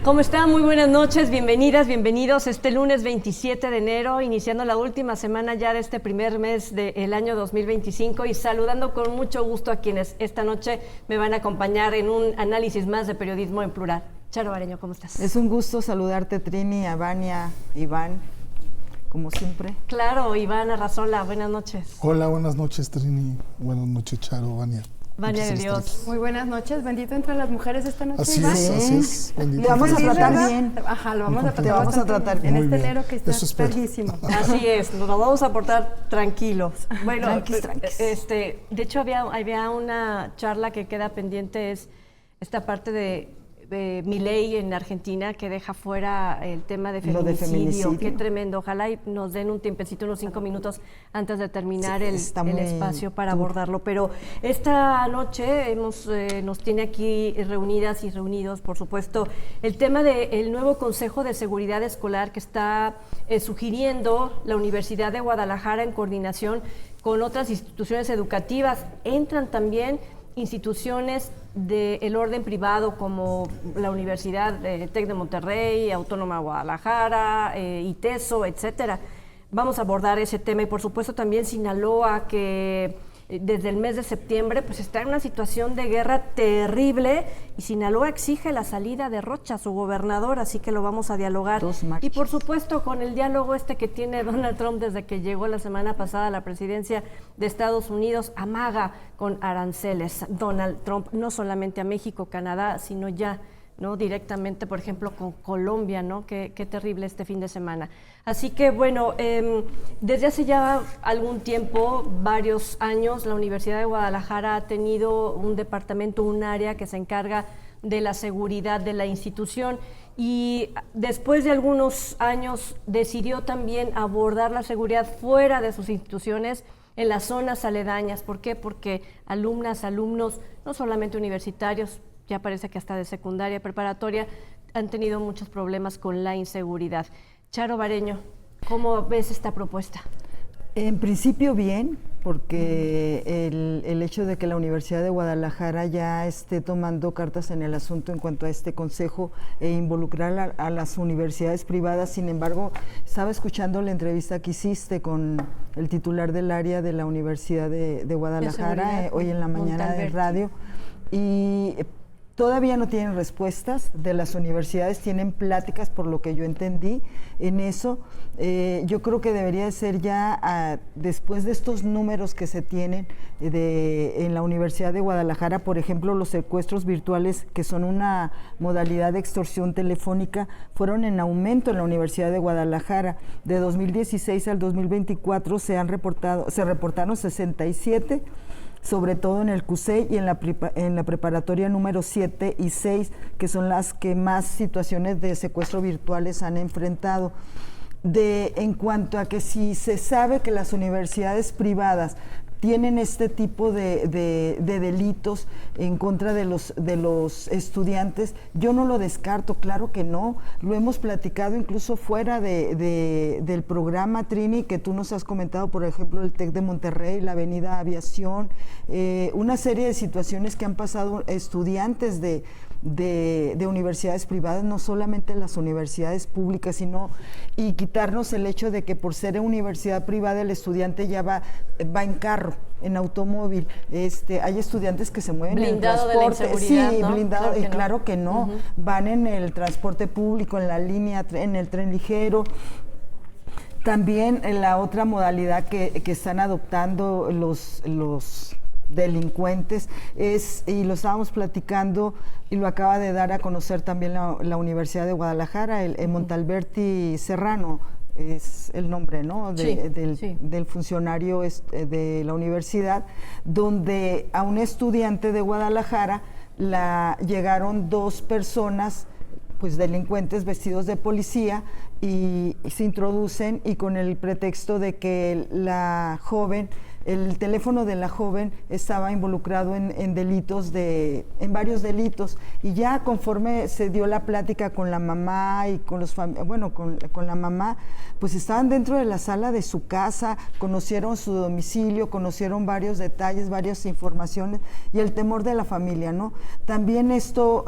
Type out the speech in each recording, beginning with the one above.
¿Cómo están? Muy buenas noches, bienvenidas, bienvenidos este lunes 27 de enero, iniciando la última semana ya de este primer mes del año 2025 y saludando con mucho gusto a quienes esta noche me van a acompañar en un análisis más de periodismo en plural. Charo Bareño, ¿cómo estás? Es un gusto saludarte, Trini, a Vania, Iván, como siempre. Claro, Iván Arrazola, buenas noches. Hola, buenas noches, Trini. Buenas noches, Charo, Vania. Vania de Dios. Muy buenas noches, bendito entre las mujeres esta noche. Así Iván. es, así es. Le vamos a tratar bien. Ajá, lo vamos a Te tratar vamos a tratar bien. En muy este bien. enero que está Eso espero. larguísimo. Así es, nos lo vamos a portar tranquilos. Bueno, Tranquis. de hecho había una charla que queda pendiente, es esta parte de Milei en Argentina, que deja fuera el tema de Lo de feminicidio. feminicidio. Qué tremendo. Ojalá y nos den un tiempecito, unos 5 minutos antes de terminar Sí, el está muy espacio para duro. abordarlo. Pero esta noche nos tiene aquí reunidas y reunidos, por supuesto, el tema del nuevo Consejo de Seguridad Escolar que está sugiriendo la Universidad de Guadalajara en coordinación con otras instituciones educativas. Entran también instituciones del orden privado como la Universidad TEC de Monterrey, Autónoma de Guadalajara, ITESO, etcétera. Vamos a abordar ese tema y por supuesto también Sinaloa, que desde el mes de septiembre pues está en una situación de guerra terrible y Sinaloa exige la salida de Rocha, su gobernador, así que lo vamos a dialogar. Y por supuesto con el diálogo que tiene Donald Trump desde que llegó la semana pasada a la presidencia de Estados Unidos, amaga con aranceles. Donald Trump no solamente a México, Canadá, sino ya ¿no? directamente, por ejemplo, con Colombia, ¿no? Qué terrible este fin de semana. Así que, bueno, desde hace ya algún tiempo, varios años, la Universidad de Guadalajara ha tenido un departamento, un área que se encarga de la seguridad de la institución y después de algunos años decidió también abordar la seguridad fuera de sus instituciones, en las zonas aledañas. ¿Por qué? Porque alumnas, alumnos, no solamente universitarios, ya parece que hasta de secundaria, preparatoria, han tenido muchos problemas con la inseguridad. Charo Bareño, ¿cómo ves esta propuesta? En principio bien, porque el hecho de que la Universidad de Guadalajara ya esté tomando cartas en el asunto en cuanto a este consejo e involucrar a las universidades privadas. Sin embargo, estaba escuchando la entrevista que hiciste con el titular del área de la Universidad de Guadalajara hoy en la mañana de radio y todavía no tienen respuestas de las universidades, tienen pláticas por lo que yo entendí en eso. Yo creo que debería ser ya después de estos números que se tienen en la Universidad de Guadalajara, por ejemplo, los secuestros virtuales, que son una modalidad de extorsión telefónica, fueron en aumento en la Universidad de Guadalajara. De 2016 al 2024 se reportaron 67, sobre todo en el CUSEI y en la preparatoria número 7 y 6, que son las que más situaciones de secuestro virtuales han enfrentado. En cuanto a que si se sabe que las universidades privadas tienen este tipo de delitos en contra de los estudiantes, yo no lo descarto, claro que no. Lo hemos platicado incluso fuera del programa, Trini, que tú nos has comentado, por ejemplo, el TEC de Monterrey, la Avenida Aviación, una serie de situaciones que han pasado estudiantes de universidades privadas, no solamente las universidades públicas, y quitarnos el hecho de que por ser universidad privada el estudiante ya va en carro, en automóvil. Hay estudiantes que se mueven blindado en el transporte, de la inseguridad, sí, ¿no? blindado, Claro que no. Claro que no. Van en el transporte público, en la línea, en el tren ligero. También la otra modalidad que están adoptando los delincuentes y lo estábamos platicando y lo acaba de dar a conocer también la Universidad de Guadalajara, el Montalberti Serrano es el nombre, ¿no? Del funcionario de la universidad, donde a un estudiante de Guadalajara llegaron 2 personas, pues delincuentes vestidos de policía, y se introducen y con el pretexto de que la joven el teléfono de la joven estaba involucrado en delitos en varios delitos, y ya conforme se dio la plática con la mamá y con con la mamá, pues estaban dentro de la sala de su casa, conocieron su domicilio, conocieron varios detalles, varias informaciones, y el temor de la familia, ¿no? También esto,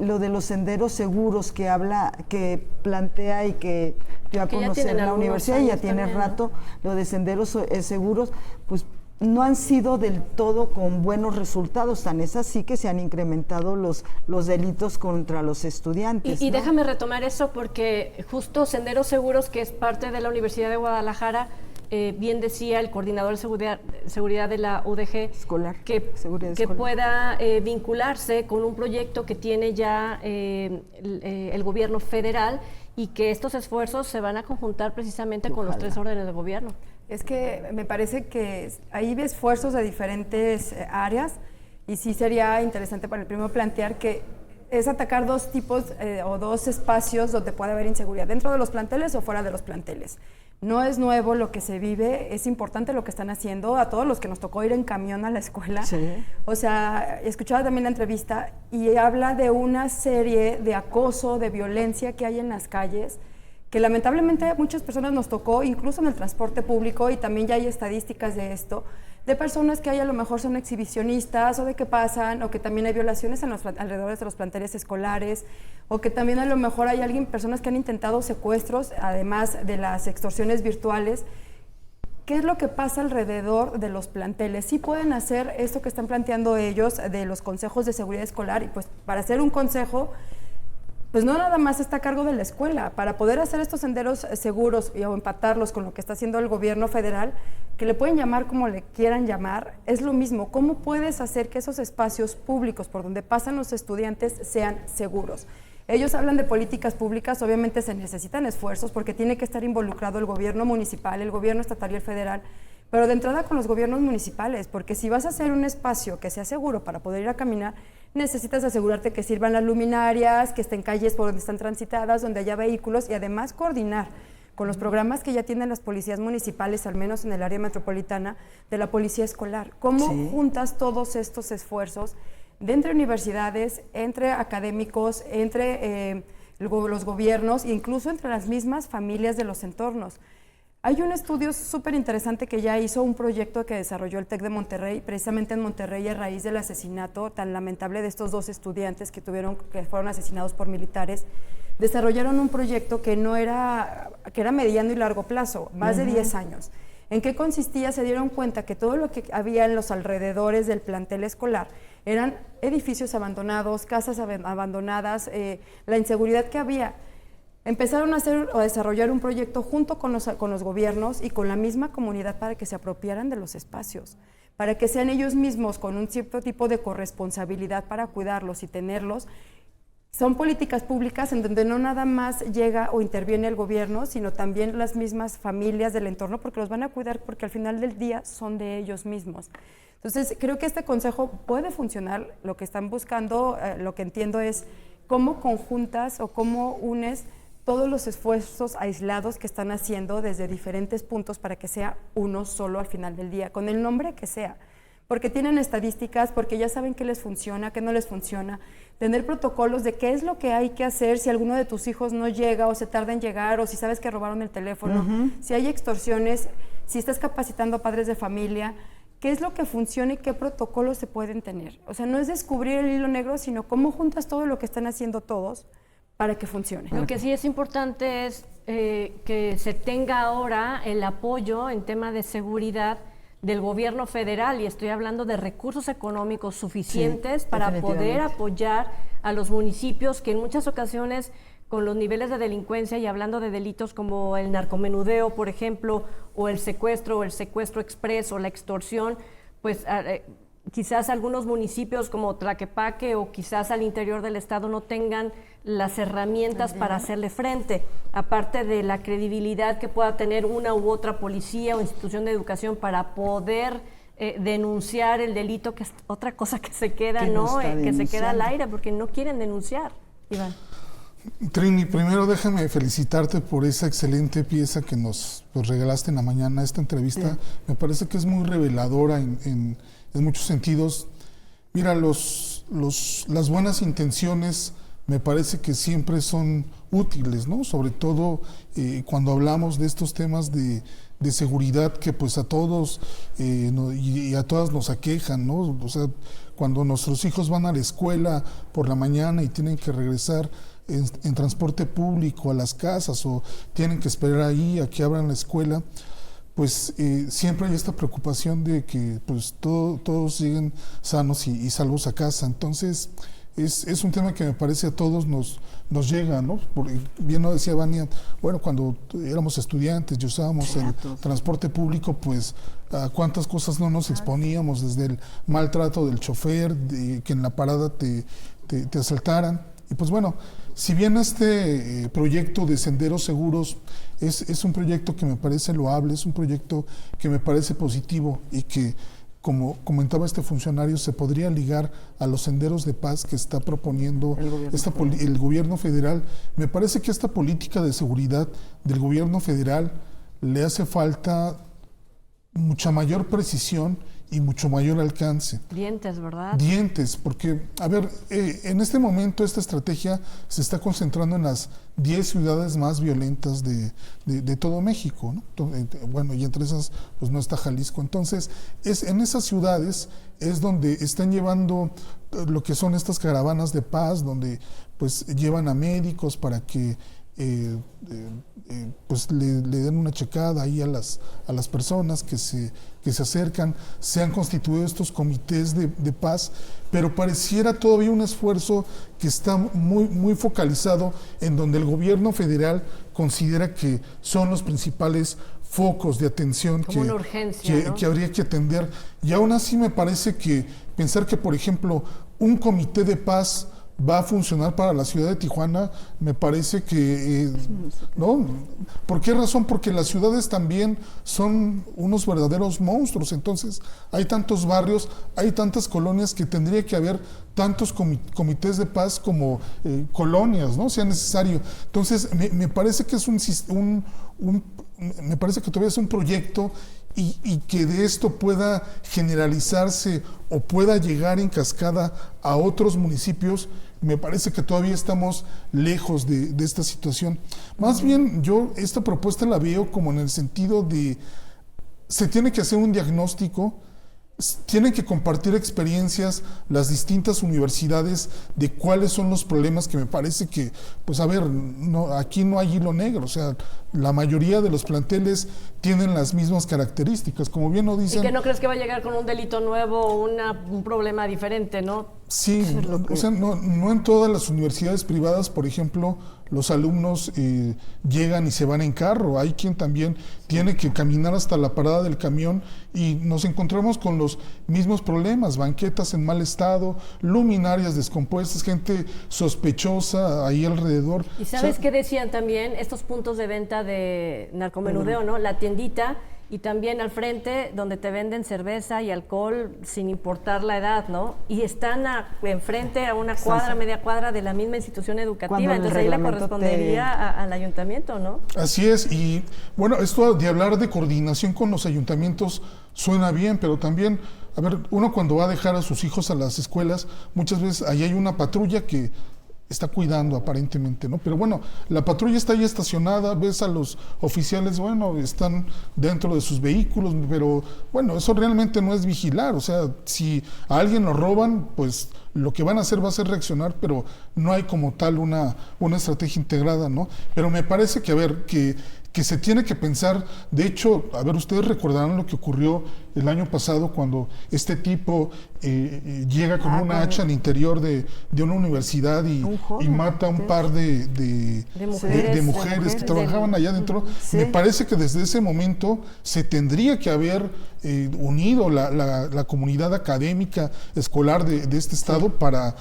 lo de los senderos seguros que plantea y que dio a conocer la universidad, ya tiene rato, ¿no? Lo de senderos seguros, pues no han sido del todo con buenos resultados, tan es así que se han incrementado los delitos contra los estudiantes. Y ¿no? déjame retomar eso porque justo Senderos Seguros, que es parte de la Universidad de Guadalajara, bien decía el coordinador de seguridad de la UDG, escolar, que escolar, pueda vincularse con un proyecto que tiene ya el gobierno federal, y que estos esfuerzos se van a conjuntar precisamente con los 3 órdenes de gobierno. Es que me parece que hay esfuerzos de diferentes áreas, y sí sería interesante para el primero plantear que es atacar 2 tipos o 2 espacios donde puede haber inseguridad, dentro de los planteles o fuera de los planteles. No es nuevo lo que se vive, es importante lo que están haciendo a todos los que nos tocó ir en camión a la escuela. Sí. O sea, escuchaba también la entrevista y habla de una serie de acoso, de violencia que hay en las calles, que lamentablemente a muchas personas nos tocó, incluso en el transporte público, y también ya hay estadísticas de esto, de personas que a lo mejor son exhibicionistas o de que pasan, o que también hay violaciones en los alrededores de los planteles escolares, o que también a lo mejor hay personas que han intentado secuestros, además de las extorsiones virtuales. ¿Qué es lo que pasa alrededor de los planteles? Sí pueden hacer esto que están planteando ellos de los consejos de seguridad escolar, y pues para hacer un consejo, pues no nada más está a cargo de la escuela. Para poder hacer estos senderos seguros o empatarlos con lo que está haciendo el gobierno federal, que le pueden llamar como le quieran llamar, es lo mismo. ¿Cómo puedes hacer que esos espacios públicos por donde pasan los estudiantes sean seguros? Ellos hablan de políticas públicas, obviamente se necesitan esfuerzos porque tiene que estar involucrado el gobierno municipal, el gobierno estatal y el federal, pero de entrada con los gobiernos municipales, porque si vas a hacer un espacio que sea seguro para poder ir a caminar, necesitas asegurarte que sirvan las luminarias, que estén calles por donde están transitadas, donde haya vehículos, y además coordinar con los programas que ya tienen las policías municipales, al menos en el área metropolitana, de la policía escolar. ¿Cómo juntas todos estos esfuerzos de entre universidades, entre académicos, entre los gobiernos e incluso entre las mismas familias de los entornos? Hay un estudio súper interesante que ya hizo un proyecto que desarrolló el TEC de Monterrey, precisamente en Monterrey, a raíz del asesinato tan lamentable de estos 2 estudiantes que fueron asesinados por militares. Desarrollaron un proyecto que era mediano y largo plazo, más de 10 años. ¿En qué consistía? Se dieron cuenta que todo lo que había en los alrededores del plantel escolar eran edificios abandonados, casas abandonadas, la inseguridad que había. Empezaron a desarrollar un proyecto junto con los gobiernos y con la misma comunidad para que se apropiaran de los espacios, para que sean ellos mismos con un cierto tipo de corresponsabilidad para cuidarlos y tenerlos. Son políticas públicas en donde no nada más llega o interviene el gobierno, sino también las mismas familias del entorno, porque los van a cuidar, porque al final del día son de ellos mismos. Entonces, creo que este consejo puede funcionar. Lo que están buscando, lo que entiendo es cómo conjuntas o cómo unes todos los esfuerzos aislados que están haciendo desde diferentes puntos para que sea uno solo al final del día, con el nombre que sea, porque tienen estadísticas, porque ya saben qué les funciona, qué no les funciona, tener protocolos de qué es lo que hay que hacer si alguno de tus hijos no llega o se tarda en llegar, o si sabes que robaron el teléfono, si hay extorsiones, si estás capacitando a padres de familia, qué es lo que funciona y qué protocolos se pueden tener. O sea, no es descubrir el hilo negro, sino cómo juntas todo lo que están haciendo todos para que funcione. Lo que sí es importante es que se tenga ahora el apoyo en tema de seguridad del gobierno federal, y estoy hablando de recursos económicos suficientes para poder apoyar a los municipios que en muchas ocasiones, con los niveles de delincuencia y hablando de delitos como el narcomenudeo, por ejemplo, o el secuestro exprés o la extorsión, pues quizás algunos municipios como Tlaquepaque o quizás al interior del estado no tengan las herramientas para hacerle frente, aparte de la credibilidad que pueda tener una u otra policía o institución de educación para poder denunciar el delito, que es otra cosa que se queda, que se queda al aire porque no quieren denunciar. Iván. Trini, primero déjame felicitarte por esa excelente pieza que nos regalaste en la mañana. Esta entrevista me parece que es muy reveladora en muchos sentidos. Mira, las buenas intenciones me parece que siempre son útiles, ¿no? Sobre todo cuando hablamos de estos temas de seguridad que pues a todos y a todas nos aquejan, ¿no? O sea, cuando nuestros hijos van a la escuela por la mañana y tienen que regresar en transporte público a las casas o tienen que esperar ahí a que abran la escuela, pues siempre hay esta preocupación de que pues todos lleguen sanos y salvos a casa. Entonces es un tema que me parece a todos nos llega, ¿no? Bien lo decía Vania, bueno, cuando éramos estudiantes y usábamos el transporte público, pues a cuántas cosas no nos exponíamos, desde el maltrato del chofer, de que en la parada te asaltaran. Y pues bueno, si bien este proyecto de senderos seguros es un proyecto que me parece loable, es un proyecto que me parece positivo y que, como comentaba este funcionario, se podría ligar a los senderos de paz que está proponiendo el gobierno federal. Me parece que esta política de seguridad del gobierno federal le hace falta mucha mayor precisión y mucho mayor alcance. Dientes, ¿verdad? Dientes, porque, a ver, en este momento esta estrategia se está concentrando en las 10 ciudades más violentas de todo México, ¿no? Bueno, y entre esas, pues no está Jalisco. Entonces, en esas ciudades es donde están llevando lo que son estas caravanas de paz, donde pues llevan a médicos para que pues le den una checada ahí a las personas que se acercan. Se han constituido estos comités de paz, pero pareciera todavía un esfuerzo que está muy focalizado en donde el gobierno federal considera que son los principales focos de atención como una urgencia, ¿no? que habría que atender. Y aún así me parece que pensar que, por ejemplo, un comité de paz va a funcionar para la ciudad de Tijuana, me parece que, ¿no? ¿Por qué razón? Porque las ciudades también son unos verdaderos monstruos. Entonces, hay tantos barrios, hay tantas colonias que tendría que haber tantos comités de paz como colonias, ¿no? Sea necesario. Entonces, me parece que es me parece que todavía es un proyecto y que de esto pueda generalizarse o pueda llegar en cascada a otros municipios. Me parece que todavía estamos lejos de esta situación. Más bien, yo esta propuesta la veo como en el sentido de se tiene que hacer un diagnóstico, tienen que compartir experiencias las distintas universidades de cuáles son los problemas, que me parece que, pues a ver, aquí no hay hilo negro, o sea, la mayoría de los planteles tienen las mismas características, como bien lo dicen. ¿Y que no crees que va a llegar con un delito nuevo o un problema diferente, no? Sí, o sea, no en todas las universidades privadas, por ejemplo, los alumnos llegan y se van en carro. Hay quien también tiene que caminar hasta la parada del camión y nos encontramos con los mismos problemas: banquetas en mal estado, luminarias descompuestas, gente sospechosa ahí alrededor. ¿Y sabes qué decían también? Estos puntos de venta de narcomenudeo, ¿no? La tiendita, y también al frente donde te venden cerveza y alcohol sin importar la edad, ¿no? Y están enfrente a una cuadra, media cuadra de la misma institución educativa. Entonces ahí le correspondería al ayuntamiento, ¿no? Así es. Y bueno, esto de hablar de coordinación con los ayuntamientos suena bien, pero también, a ver, uno cuando va a dejar a sus hijos a las escuelas, muchas veces ahí hay una patrulla que está cuidando aparentemente, ¿no? Pero bueno, la patrulla está ahí estacionada, ves a los oficiales, bueno, están dentro de sus vehículos, pero bueno, eso realmente no es vigilar. O sea, si a alguien lo roban, pues lo que van a hacer va a ser reaccionar, pero no hay como tal una estrategia integrada, ¿no? Pero me parece que, a ver, que se tiene que pensar. De hecho, a ver, ustedes recordarán lo que ocurrió el año pasado cuando este tipo llega con una hacha al interior de una universidad y mata a un par de mujeres que trabajaban allá adentro. Sí. Me parece que desde ese momento se tendría que haber unido la comunidad académica escolar de este estado para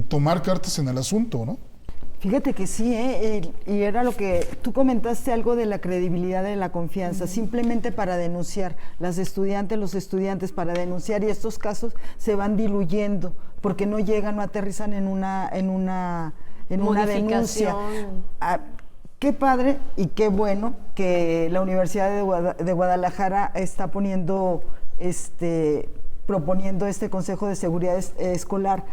tomar cartas en el asunto, ¿no? Fíjate que sí, y era lo que tú comentaste, algo de la credibilidad, de la confianza, simplemente para denunciar, los estudiantes para denunciar, y estos casos se van diluyendo porque no llegan, no aterrizan en una en una denuncia. Qué padre y qué bueno que la Universidad de Guadalajara está proponiendo este Consejo de Seguridad Escolar,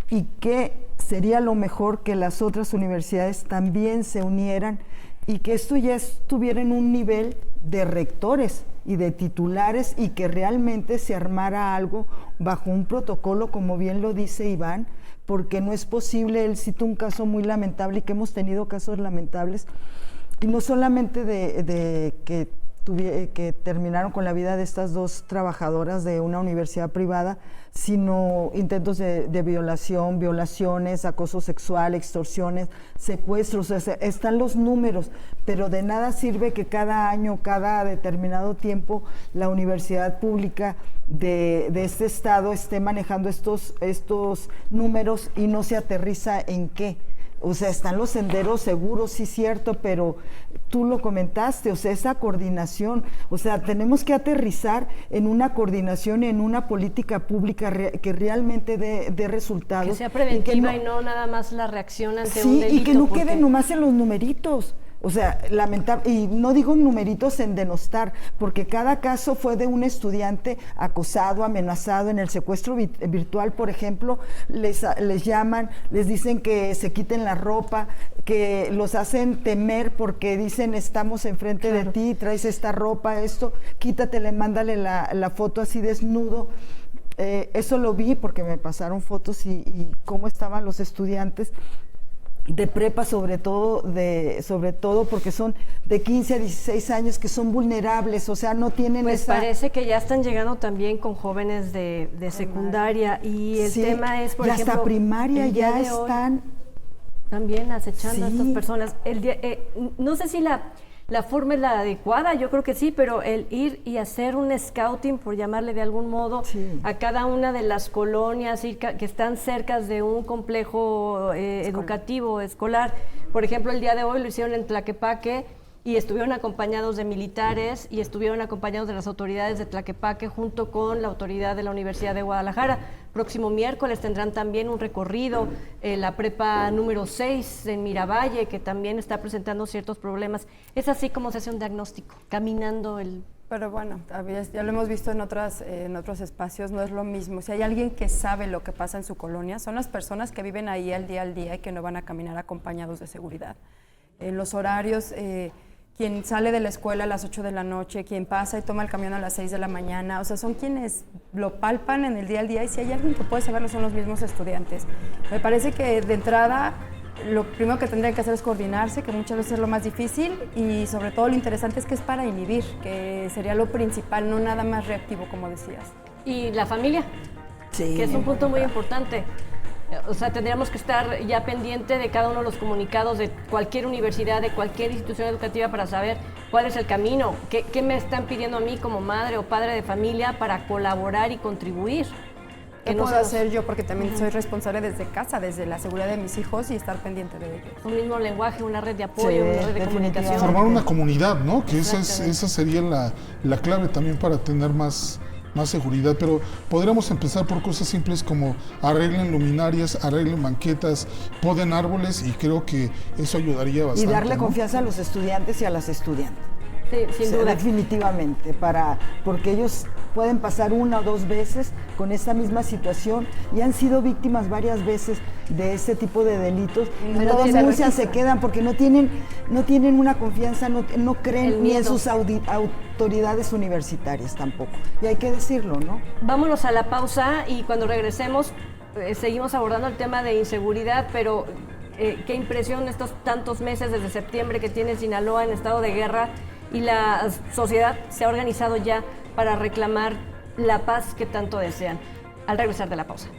y que sería lo mejor que las otras universidades también se unieran y que esto ya estuviera en un nivel de rectores y de titulares, y que realmente se armara algo bajo un protocolo, como bien lo dice Iván, porque no es posible. Él cita un caso muy lamentable, y que hemos tenido casos lamentables, y no solamente de que terminaron con la vida de estas 2 trabajadoras de una universidad privada, sino intentos de violación, violaciones, acoso sexual, extorsiones, secuestros. O sea, están los números, pero de nada sirve que cada año, cada determinado tiempo, la universidad pública de este estado esté manejando estos números y no se aterriza en qué. O sea, están los senderos seguros, sí, cierto, pero tú lo comentaste, o sea, esa coordinación, o sea, tenemos que aterrizar en una coordinación, en una política pública que realmente dé resultados. Que sea preventiva y no nada más la reacción ante un delito. Sí, y que no quede nomás en los numeritos. O sea, lamentable, y no digo numeritos en denostar, porque cada caso fue de un estudiante acosado, amenazado. En el secuestro virtual, por ejemplo, les llaman, les dicen que se quiten la ropa, que los hacen temer porque dicen: estamos enfrente de ti, traes esta ropa, esto, quítatele, mándale la foto así desnudo. Eso lo vi porque me pasaron fotos y cómo estaban los estudiantes de prepa, sobre todo porque son de 15 a 16 años, que son vulnerables, o sea, no tienen parece que ya están llegando también con jóvenes de secundaria, y el tema es, por ejemplo, hasta primaria ya están también acechando a estas personas. No sé si la forma es la adecuada, yo creo que sí, pero el ir y hacer un scouting, por llamarle de algún modo, a cada una de las colonias que están cerca de un complejo educativo, escolar. Por ejemplo, el día de hoy lo hicieron en Tlaquepaque, y estuvieron acompañados de militares y estuvieron acompañados de las autoridades de Tlaquepaque junto con la autoridad de la Universidad de Guadalajara. Próximo miércoles tendrán también un recorrido, la prepa número 6 en Miravalle, que también está presentando ciertos problemas. Es así como se hace un diagnóstico, caminando el... Pero bueno, ya lo hemos visto en otros espacios, no es lo mismo. Si hay alguien que sabe lo que pasa en su colonia, son las personas que viven ahí al día y que no van a caminar acompañados de seguridad. En los horarios... quien sale de la escuela a las 8 de la noche, quien pasa y toma el camión a las 6 de la mañana, o sea, son quienes lo palpan en el día al día, y si hay alguien que puede saberlo son los mismos estudiantes. Me parece que de entrada lo primero que tendrían que hacer es coordinarse, que muchas veces es lo más difícil, y sobre todo lo interesante es que es para inhibir, que sería lo principal, no nada más reactivo, como decías. ¿Y la familia? Sí. Que es un punto muy importante. O sea, tendríamos que estar ya pendiente de cada uno de los comunicados de cualquier universidad, de cualquier institución educativa, para saber cuál es el camino, qué me están pidiendo a mí como madre o padre de familia para colaborar y contribuir. ¿Qué puedo hacer yo? Porque también soy responsable desde casa, desde la seguridad de mis hijos, y estar pendiente de ellos. Un mismo lenguaje, una red de apoyo, una red de comunicación. Formar una comunidad, ¿no? Que esa sería la clave también para tener más seguridad, pero podríamos empezar por cosas simples como arreglen luminarias, arreglen banquetas, poden árboles, y creo que eso ayudaría bastante. Y darle confianza a los estudiantes y a las estudiantes. Sí, sin duda. Definitivamente, porque ellos pueden pasar 1 o 2 veces con esta misma situación y han sido víctimas varias veces de este tipo de delitos, y no denuncian, se quedan porque no tienen una confianza, no creen ni en sus autoridades universitarias tampoco, y hay que decirlo, ¿no? Vámonos a la pausa, y cuando regresemos seguimos abordando el tema de inseguridad, pero qué impresión estos tantos meses desde septiembre que tiene Sinaloa en estado de guerra, y la sociedad se ha organizado ya para reclamar la paz que tanto desean. Al regresar de la pausa.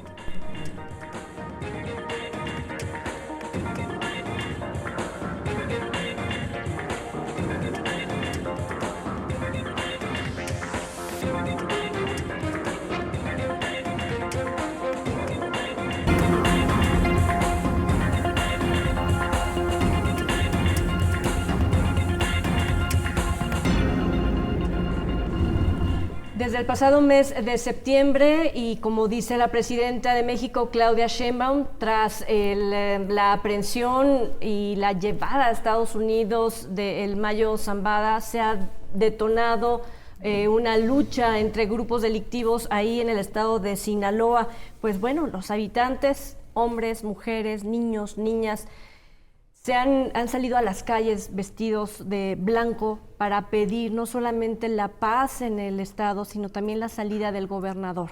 Desde el pasado mes de septiembre y como dice la presidenta de México, Claudia Sheinbaum, tras la aprehensión y la llevada a Estados Unidos del Mayo Zambada, se ha detonado una lucha entre grupos delictivos ahí en el estado de Sinaloa. Pues bueno, los habitantes, hombres, mujeres, niños, niñas, han salido a las calles vestidos de blanco para pedir no solamente la paz en el estado, sino también la salida del gobernador.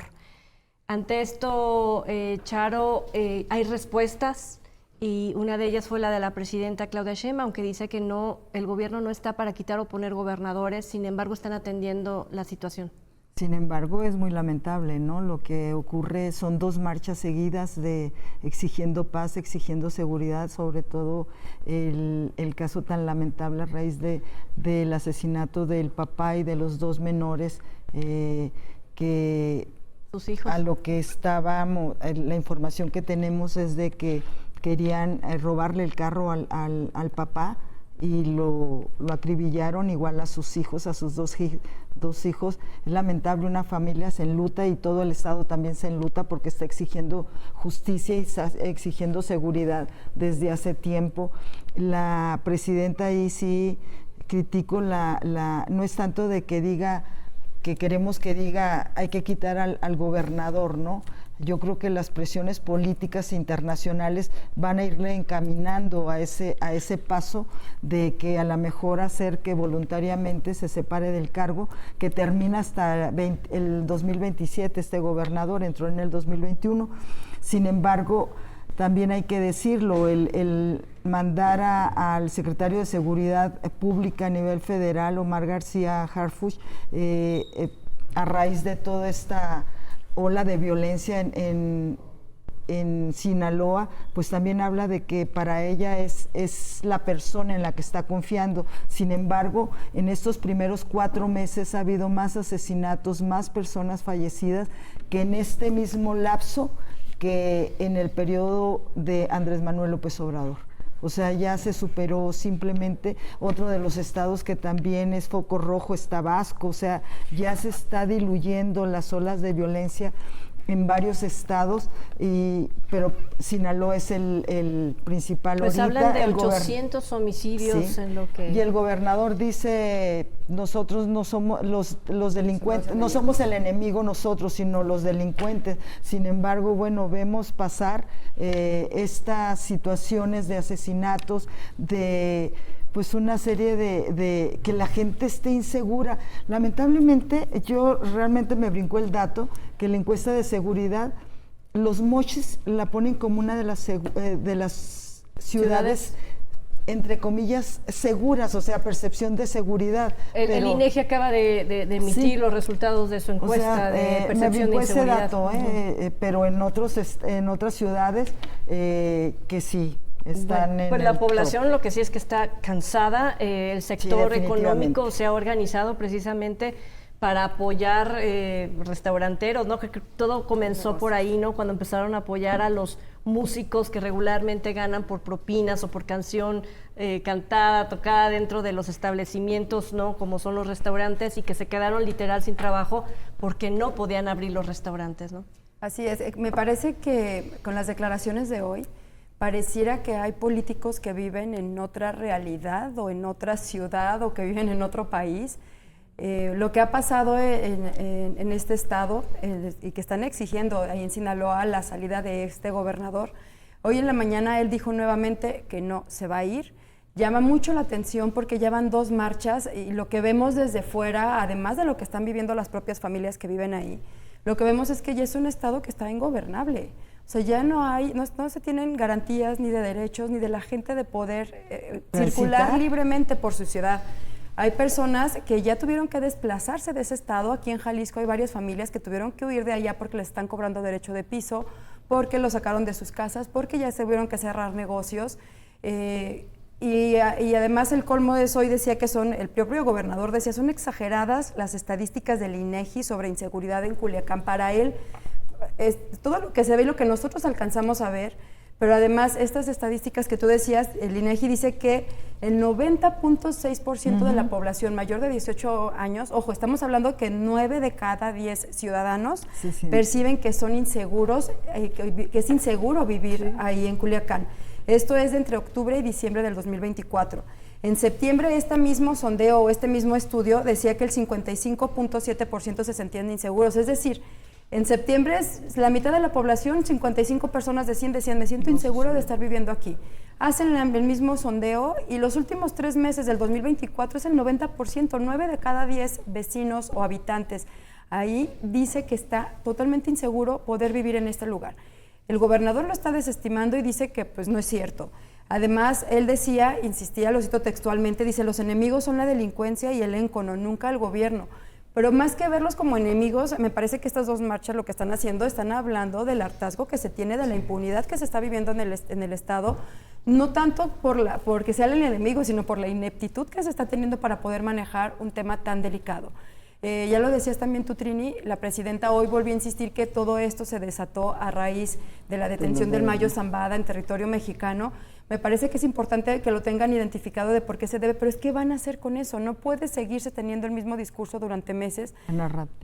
Ante esto, Charo, hay respuestas y una de ellas fue la de la presidenta Claudia Sheinbaum, aunque dice que no, el gobierno no está para quitar o poner gobernadores, sin embargo están atendiendo la situación. Sin embargo, es muy lamentable, ¿no? Lo que ocurre son 2 marchas seguidas de exigiendo paz, exigiendo seguridad, sobre todo el caso tan lamentable a raíz del asesinato del papá y de los 2 menores que sus hijos. A lo que estábamos, la información que tenemos es de que querían robarle el carro al papá y lo acribillaron, igual a sus hijos, a sus dos hijos. Es lamentable, una familia se enluta y todo el Estado también se enluta porque está exigiendo justicia y está exigiendo seguridad desde hace tiempo. La presidenta ahí sí critico, no es tanto de que diga, que queremos que diga hay que quitar al gobernador, ¿no? Yo creo que las presiones políticas internacionales van a irle encaminando a ese paso de que a lo mejor hacer que voluntariamente se separe del cargo, que termina hasta el 2027, este gobernador entró en el 2021. Sin embargo, también hay que decirlo, el mandar al secretario de Seguridad Pública a nivel federal, Omar García Harfuch, a raíz de toda esta ola de violencia en Sinaloa, pues también habla de que para ella es la persona en la que está confiando. Sin embargo, en estos primeros 4 meses ha habido más asesinatos, más personas fallecidas que en este mismo lapso que en el periodo de Andrés Manuel López Obrador. O sea, ya se superó simplemente. Otro de los estados que también es foco rojo es Tabasco, o sea, ya se está diluyendo las olas de violencia en varios estados, pero Sinaloa es el principal. Pues ahorita, hablan de 800 homicidios, sí, en lo que... Y el gobernador dice, nosotros no somos los delincuentes, no somos el enemigo nosotros, sino los delincuentes. Sin embargo, bueno, vemos pasar estas situaciones de asesinatos, de pues una serie de que la gente esté insegura. Lamentablemente, yo realmente me brincó el dato que la encuesta de seguridad, Los Mochis la ponen como una de las ciudades entre comillas seguras, o sea, percepción de seguridad. El INEGI acaba de emitir sí, los resultados de su encuesta de percepción de inseguridad. Ese dato, pero en otras ciudades que sí están pues la población lo que sí es que está cansada, el sector económico se ha organizado precisamente para apoyar restauranteros, ¿no? Que todo comenzó por ahí, ¿no? Cuando empezaron a apoyar a los músicos que regularmente ganan por propinas o por canción cantada, tocada dentro de los establecimientos, ¿no? Como son los restaurantes, y que se quedaron literal sin trabajo porque no podían abrir los restaurantes, ¿no? Así es. Me parece que con las declaraciones de hoy pareciera que hay políticos que viven en otra realidad o en otra ciudad o que viven en otro país. Lo que ha pasado en este estado y que están exigiendo ahí en Sinaloa la salida de este gobernador, hoy en la mañana él dijo nuevamente que no se va a ir. Llama mucho la atención porque ya van 2 marchas y lo que vemos desde fuera, además de lo que están viviendo las propias familias que viven ahí, lo que vemos es que ya es un estado que está ingobernable. O sea, ya no se tienen garantías ni de derechos ni de la gente de poder circular libremente por su ciudad. Hay personas que ya tuvieron que desplazarse de ese estado. Aquí en Jalisco hay varias familias que tuvieron que huir de allá porque les están cobrando derecho de piso, porque los sacaron de sus casas, porque ya se tuvieron que cerrar negocios. Y además el colmo de eso hoy decía que el propio gobernador decía, son exageradas las estadísticas del INEGI sobre inseguridad en Culiacán. Para él, todo lo que se ve y lo que nosotros alcanzamos a ver Pero además, estas estadísticas que tú decías, el INEGI dice que el 90.6% de la población mayor de 18 años, ojo, estamos hablando que 9 de cada 10 ciudadanos perciben que son inseguros, que es inseguro vivir ahí en Culiacán. Esto es de entre octubre y diciembre del 2024. En septiembre, este mismo sondeo o este mismo estudio decía que el 55.7% se sentían inseguros, es decir, en septiembre la mitad de la población, 55 personas de 100 decían, me siento inseguro de estar viviendo aquí. Hacen el mismo sondeo y los últimos 3 meses del 2024 es el 90%, 9 de cada 10 vecinos o habitantes. Ahí dice que está totalmente inseguro poder vivir en este lugar. El gobernador lo está desestimando y dice que pues no es cierto. Además, él decía, insistía, lo cito textualmente, dice, los enemigos son la delincuencia y el éncono, nunca el gobierno. Pero más que verlos como enemigos, me parece que estas dos marchas lo que están haciendo, están hablando del hartazgo que se tiene, de la impunidad que se está viviendo en el Estado, no tanto porque sea el enemigo, sino por la ineptitud que se está teniendo para poder manejar un tema tan delicado. Ya lo decías también tú, Trini, la presidenta hoy volvió a insistir que todo esto se desató a raíz de la detención del Mayo Zambada en territorio mexicano. Me parece que es importante que lo tengan identificado de por qué se debe, pero es que van a hacer con eso. No puede seguirse teniendo el mismo discurso durante meses,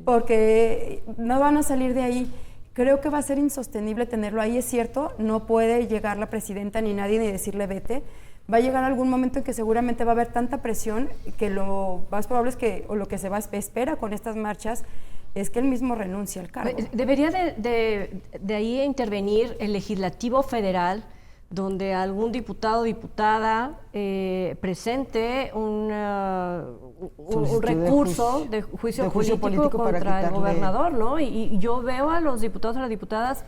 porque no van a salir de ahí. Creo que va a ser insostenible tenerlo ahí, es cierto, no puede llegar la presidenta ni nadie ni decirle vete. Va a llegar algún momento en que seguramente va a haber tanta presión que lo más probable es que, o lo que espera con estas marchas, es que él mismo renuncie al cargo. Debería de ahí intervenir el legislativo federal, donde algún diputado o diputada presente un recurso de juicio político contra el gobernador, ¿no? Y yo veo a los diputados y a las diputadas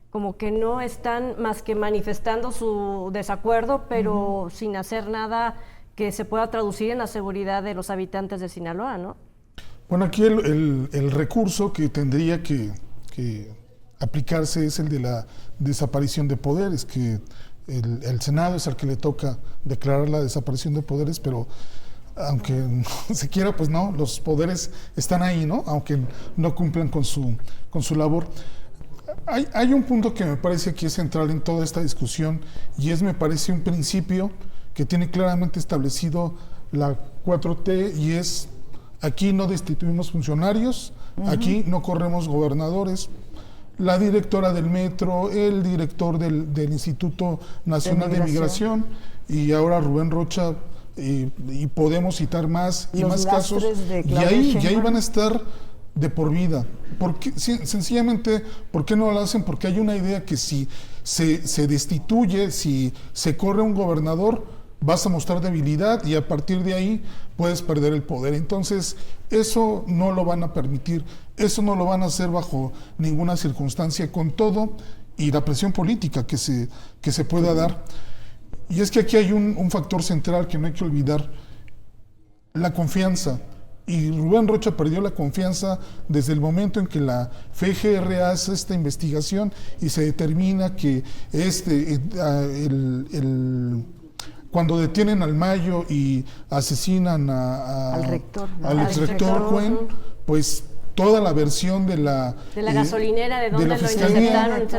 como que no están más que manifestando su desacuerdo, pero sin hacer nada que se pueda traducir en la seguridad de los habitantes de Sinaloa, ¿no? Bueno, aquí el recurso que tendría que aplicarse es el de la desaparición de poderes, que el Senado es al que le toca declarar la desaparición de poderes, pero aunque no se quiera, pues no, los poderes están ahí, ¿no? Aunque no cumplan con su labor. Hay un punto que me parece que es central en toda esta discusión y me parece un principio que tiene claramente establecido la 4T y es: aquí no destituimos funcionarios, aquí no corremos gobernadores. La directora del metro, el director del Instituto Nacional de Migración y ahora Rubén Rocha, y podemos citar más y más casos, y ahí van a estar de por vida. Sencillamente, ¿por qué no lo hacen? Porque hay una idea que si se destituye, si se corre un gobernador, vas a mostrar debilidad y a partir de ahí puedes perder el poder. Entonces, eso no lo van a permitir, eso no lo van a hacer bajo ninguna circunstancia, con todo y la presión política que se pueda dar. Y es que aquí hay un factor central que no hay que olvidar: la confianza. Y Rubén Rocha perdió la confianza desde el momento en que la FGR hace esta investigación y se determina que cuando detienen al Mayo y asesinan al exrector Cuen, pues toda la versión de la gasolinera de donde lo interceptaron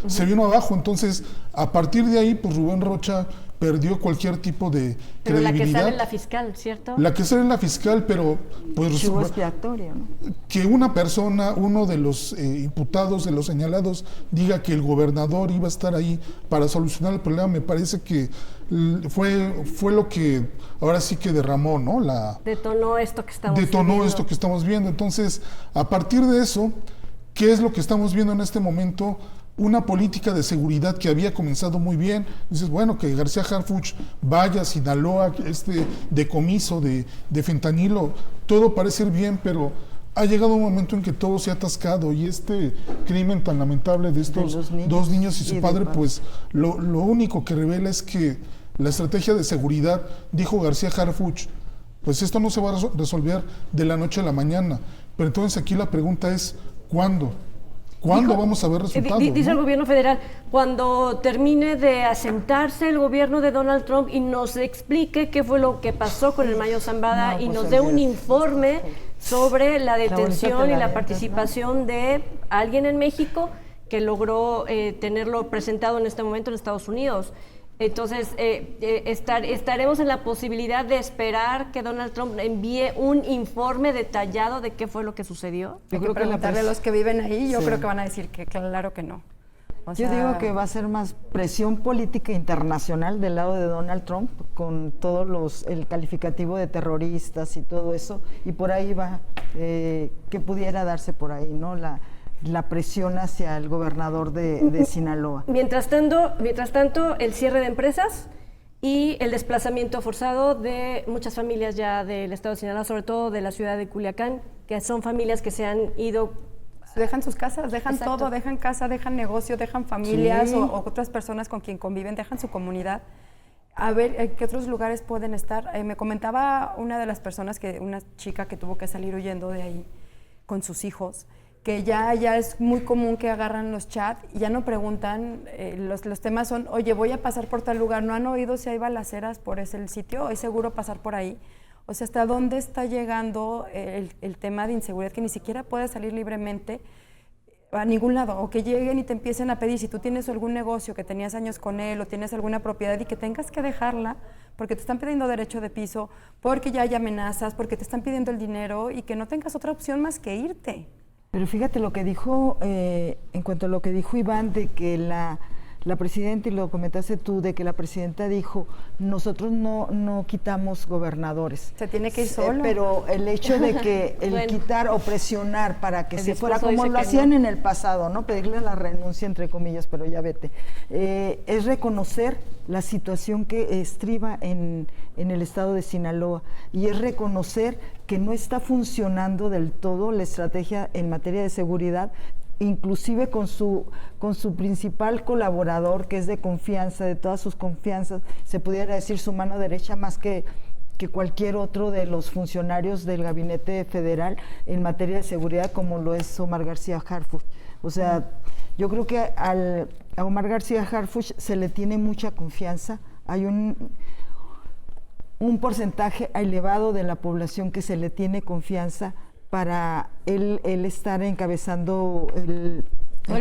se vino abajo. Entonces, a partir de ahí, pues Rubén Rocha perdió cualquier tipo de pero credibilidad. La que sale en la fiscal, ¿cierto? La que sale en la fiscal, pero pues que una persona, uno de los imputados, de los señalados, diga que el gobernador iba a estar ahí para solucionar el problema, me parece que fue lo que ahora sí que derramó, ¿no? Detonó esto que estamos viendo. Entonces, a partir de eso, ¿qué es lo que estamos viendo en este momento? Una política de seguridad que había comenzado muy bien. Dices, bueno, que García Harfuch vaya a Sinaloa, decomiso de fentanilo, todo parece ir bien, pero ha llegado un momento en que todo se ha atascado y este crimen tan lamentable de estos dos niños y su padre, pues lo único que revela es que la estrategia de seguridad, dijo García Harfuch, pues esto no se va a resolver de la noche a la mañana. Pero entonces aquí la pregunta es, ¿cuándo? ¿Cuándo vamos a ver resultados? Dice el gobierno federal, cuando termine de asentarse el gobierno de Donald Trump y nos explique qué fue lo que pasó con el Mayo Zambada y nos dé un informe sobre la detención y la participación de alguien en México que logró tenerlo presentado en este momento en Estados Unidos. Entonces, estaremos en la posibilidad de esperar que Donald Trump envíe un informe detallado de qué fue lo que sucedió. Yo creo que preguntarle a los que viven ahí, yo creo que van a decir que claro que no. Yo digo que va a ser más presión política internacional del lado de Donald Trump, con todos el calificativo de terroristas y todo eso, y por ahí va, que pudiera darse por ahí, ¿no? La presión hacia el gobernador de Sinaloa. Mientras tanto, el cierre de empresas y el desplazamiento forzado de muchas familias ya del estado de Sinaloa, sobre todo de la ciudad de Culiacán, que son familias que se han ido. Dejan sus casas, dejan Exacto. todo, dejan casa, dejan negocio, dejan familias Sí. o otras personas con quien conviven, dejan su comunidad. A ver, ¿en qué otros lugares pueden estar? Me comentaba una de las personas, una chica que tuvo que salir huyendo de ahí con sus hijos, que ya es muy común que agarran los chats y ya no preguntan, los temas son, oye, voy a pasar por tal lugar, ¿no han oído si hay balaceras por ese sitio? ¿Es seguro pasar por ahí? O sea, ¿hasta dónde está llegando el tema de inseguridad que ni siquiera puedes salir libremente a ningún lado? O que lleguen y te empiecen a pedir, si tú tienes algún negocio que tenías años con él o tienes alguna propiedad y que tengas que dejarla porque te están pidiendo derecho de piso, porque ya hay amenazas, porque te están pidiendo el dinero y que no tengas otra opción más que irte. Pero fíjate lo que dijo, en cuanto a lo que dijo Iván, de que la presidenta, y lo comentaste tú, de que la presidenta dijo, nosotros no quitamos gobernadores. Se tiene que ir solo. Pero el hecho de que Bueno. quitar o presionar para que El se fuera discurso como dice lo que hacían no. en el pasado, ¿no? Pedirle la renuncia, entre comillas, pero ya vete. Es reconocer la situación que estriba en el estado de Sinaloa, y es reconocer que no está funcionando del todo la estrategia en materia de seguridad, inclusive con su principal colaborador, que es de confianza, de todas sus confianzas, se pudiera decir su mano derecha más que cualquier otro de los funcionarios del gabinete federal en materia de seguridad, como lo es Omar García Harfuch. O sea, yo creo que a Omar García Harfuch se le tiene mucha confianza. Hay un porcentaje elevado de la población que se le tiene confianza para él estar encabezando el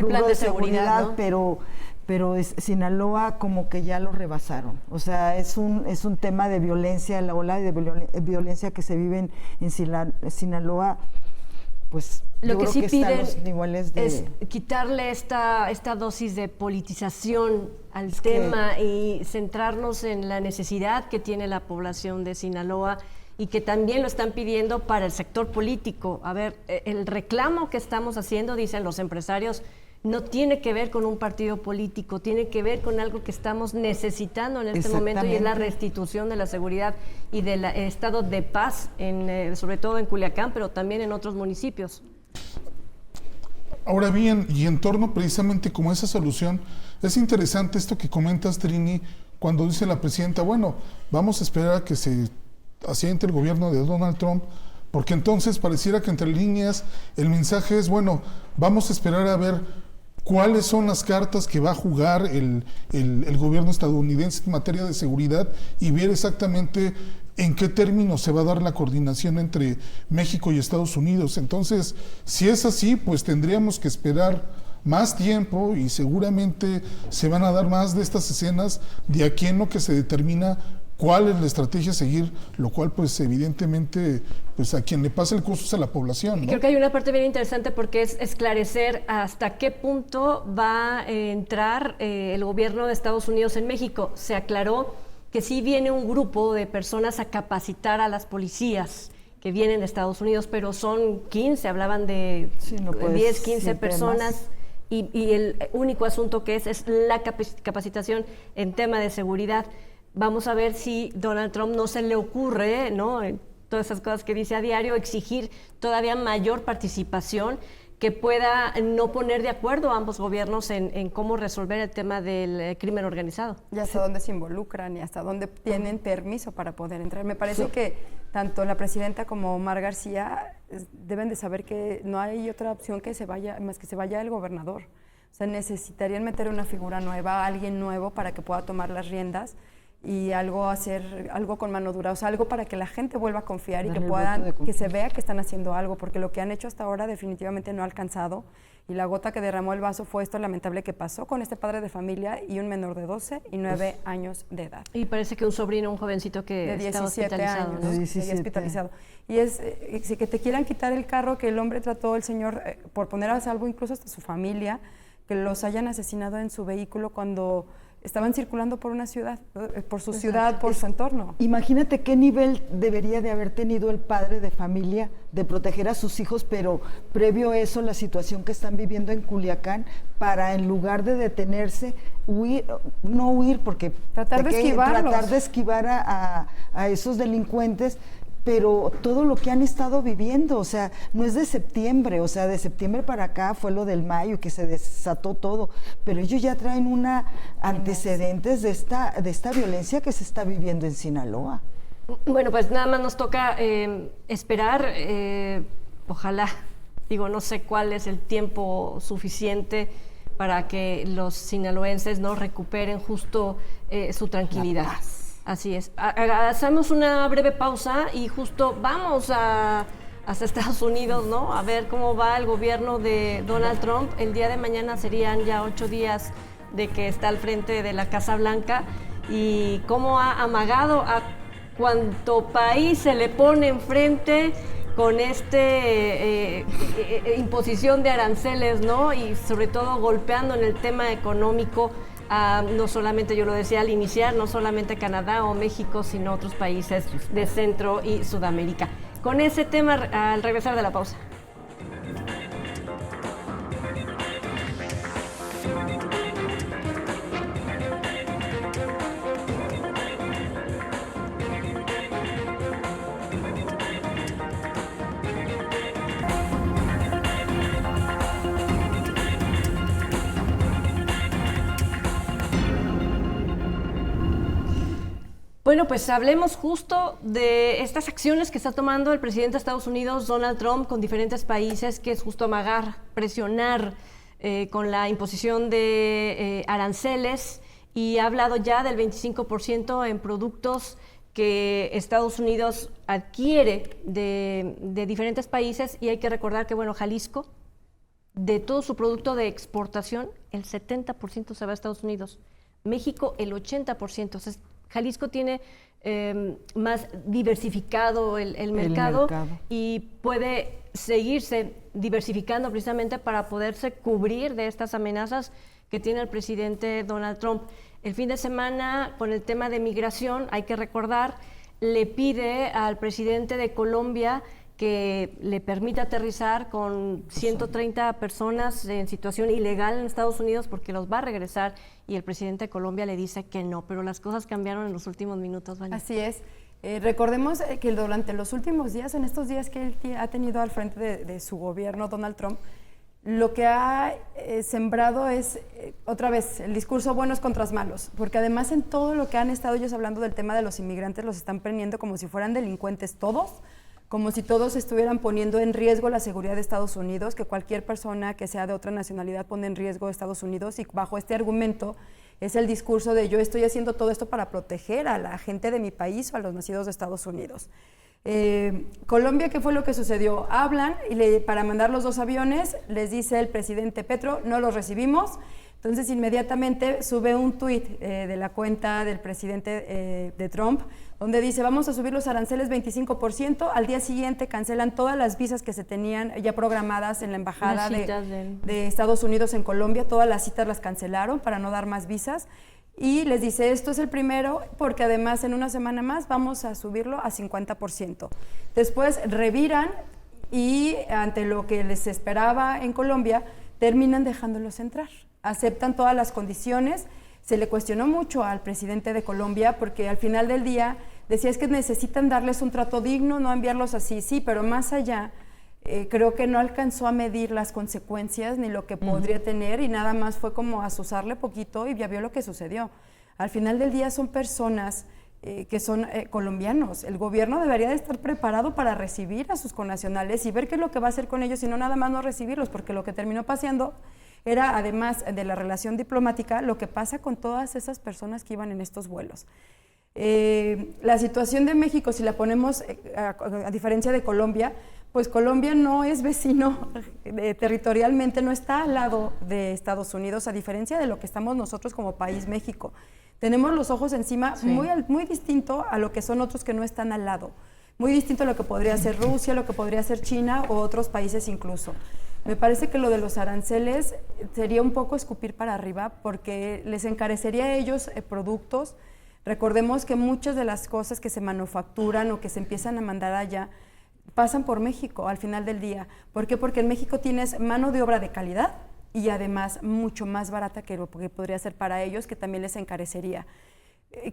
plan de seguridad, ¿no? pero Sinaloa como que ya lo rebasaron. O sea, es un tema de violencia, la ola de violencia que se vive en Sinaloa, pues Lo yo que creo sí que está a piden los niveles de... es quitarle esta dosis de politización al tema y centrarnos en la necesidad que tiene la población de Sinaloa, y que también lo están pidiendo para el sector político. A ver, el reclamo que estamos haciendo, dicen los empresarios, no tiene que ver con un partido político, tiene que ver con algo que estamos necesitando en este momento, y es la restitución de la seguridad y del estado de paz, sobre todo en Culiacán, pero también en otros municipios. Ahora bien, y en torno precisamente como esa solución, es interesante esto que comentas, Trini, cuando dice la presidenta, bueno, vamos a esperar a que se asiente el gobierno de Donald Trump, porque entonces pareciera que entre líneas el mensaje es, bueno, vamos a esperar a ver cuáles son las cartas que va a jugar el gobierno estadounidense en materia de seguridad, y ver exactamente en qué términos se va a dar la coordinación entre México y Estados Unidos. Entonces, si es así, pues tendríamos que esperar más tiempo, y seguramente se van a dar más de estas escenas de aquí en lo que se determina cuál es la estrategia a seguir, lo cual pues evidentemente pues a quien le pasa el curso es a la población, ¿no? Creo que hay una parte bien interesante, porque es esclarecer hasta qué punto va a entrar el gobierno de Estados Unidos en México. Se aclaró que sí viene un grupo de personas a capacitar a las policías que vienen de Estados Unidos, pero son 15, hablaban de 10, 15 personas. Y el único asunto que es la capacitación en tema de seguridad. Vamos a ver si Donald Trump no se le ocurre, ¿no?, en todas esas cosas que dice a diario, exigir todavía mayor participación, que pueda no poner de acuerdo a ambos gobiernos en cómo resolver el tema del crimen organizado. Y hasta dónde se involucran y hasta dónde tienen permiso para poder entrar. Me parece que tanto la presidenta como Omar García deben de saber que no hay otra opción más que se vaya el gobernador. O sea, necesitarían meter una figura nueva, alguien nuevo, para que pueda tomar las riendas y hacer algo con mano dura, o sea, algo para que la gente vuelva a confiar y Darle que el voto de que confianza. se vea que están haciendo algo, porque lo que han hecho hasta ahora definitivamente no ha alcanzado, y la gota que derramó el vaso fue esto lamentable que pasó con este padre de familia y un menor de 12 y 9 años de edad. Y parece que un sobrino, un jovencito que De estaba 17 hospitalizado, años, ¿no? De que 17 ya hospitalizado. Y si que te quieran quitar el carro que el hombre trató, el señor, por poner a salvo incluso hasta su familia, que los hayan asesinado en su vehículo cuando estaban circulando por una ciudad, por su ciudad, por su entorno. Imagínate qué nivel debería de haber tenido el padre de familia de proteger a sus hijos, pero previo a eso la situación que están viviendo en Culiacán, para en lugar de detenerse, no huir, porque Tratar de esquivarlos. tratar de esquivar a esos delincuentes, pero todo lo que han estado viviendo, o sea, no es de septiembre, o sea, de septiembre para acá fue lo del mayo que se desató todo, pero ellos ya traen antecedentes de esta violencia que se está viviendo en Sinaloa. Bueno, pues nada más nos toca esperar, ojalá, digo, no sé cuál es el tiempo suficiente para que los sinaloenses no recuperen justo su tranquilidad. Así es. Hacemos una breve pausa y justo vamos hasta Estados Unidos, ¿no? A ver cómo va el gobierno de Donald Trump. El día de mañana serían ya 8 días de que está al frente de la Casa Blanca y cómo ha amagado a cuanto país se le pone enfrente con imposición de aranceles, ¿no? Y sobre todo golpeando en el tema económico. No solamente, yo lo decía al iniciar, no solamente Canadá o México, sino otros países de Centro y Sudamérica. Con ese tema, al regresar de la pausa. Bueno, pues hablemos justo de estas acciones que está tomando el presidente de Estados Unidos, Donald Trump, con diferentes países, que es justo amagar, presionar con la imposición de aranceles, y ha hablado ya del 25% en productos que Estados Unidos adquiere de diferentes países, y hay que recordar que, bueno, Jalisco, de todo su producto de exportación, el 70% se va a Estados Unidos. México, el 80%. O sea, Jalisco tiene más diversificado el mercado y puede seguirse diversificando precisamente para poderse cubrir de estas amenazas que tiene el presidente Donald Trump. El fin de semana, con el tema de migración, hay que recordar, le pide al presidente de Colombia que le permita aterrizar con 130 personas en situación ilegal en Estados Unidos porque los va a regresar, y el presidente de Colombia le dice que no, pero las cosas cambiaron en los últimos minutos, Vania. Así es. Recordemos que durante los últimos días, en estos días que él ha tenido al frente de su gobierno, Donald Trump, lo que ha sembrado es, otra vez, el discurso buenos contra malos, porque además en todo lo que han estado ellos hablando del tema de los inmigrantes, los están prendiendo como si fueran delincuentes todos, como si todos estuvieran poniendo en riesgo la seguridad de Estados Unidos, que cualquier persona que sea de otra nacionalidad pone en riesgo a Estados Unidos, y bajo este argumento es el discurso de yo estoy haciendo todo esto para proteger a la gente de mi país o a los nacidos de Estados Unidos. Colombia, ¿qué fue lo que sucedió? Hablan y para mandar los 2 aviones les dice el presidente Petro, no los recibimos. Entonces inmediatamente sube un tuit de la cuenta del presidente de Trump, donde dice vamos a subir los aranceles 25%, al día siguiente cancelan todas las visas que se tenían ya programadas en la embajada de Estados Unidos en Colombia, todas las citas las cancelaron para no dar más visas, y les dice esto es el primero porque además en una semana más vamos a subirlo a 50%. Después reviran y ante lo que les esperaba en Colombia, terminan dejándolos entrar. Aceptan todas las condiciones. Se le cuestionó mucho al presidente de Colombia porque al final del día decía es que necesitan darles un trato digno, no enviarlos así, sí, pero más allá creo que no alcanzó a medir las consecuencias ni lo que podría tener, y nada más fue como azuzarle poquito y ya vio lo que sucedió. Al final del día son personas que son colombianos. El gobierno debería de estar preparado para recibir a sus connacionales y ver qué es lo que va a hacer con ellos, y no nada más no recibirlos, porque lo que terminó pasando era, además de la relación diplomática, lo que pasa con todas esas personas que iban en estos vuelos. La situación de México, si la ponemos a diferencia de Colombia, pues Colombia no es vecino, territorialmente no está al lado de Estados Unidos, a diferencia de lo que estamos nosotros como país México. Tenemos los ojos encima, sí, muy distinto a lo que son otros que no están al lado. Muy distinto a lo que podría ser Rusia, lo que podría ser China o otros países incluso. Me parece que lo de los aranceles sería un poco escupir para arriba porque les encarecería a ellos productos. Recordemos que muchas de las cosas que se manufacturan o que se empiezan a mandar allá pasan por México al final del día. ¿Por qué? Porque en México tienes mano de obra de calidad y además mucho más barata que lo que podría ser para ellos, que también les encarecería.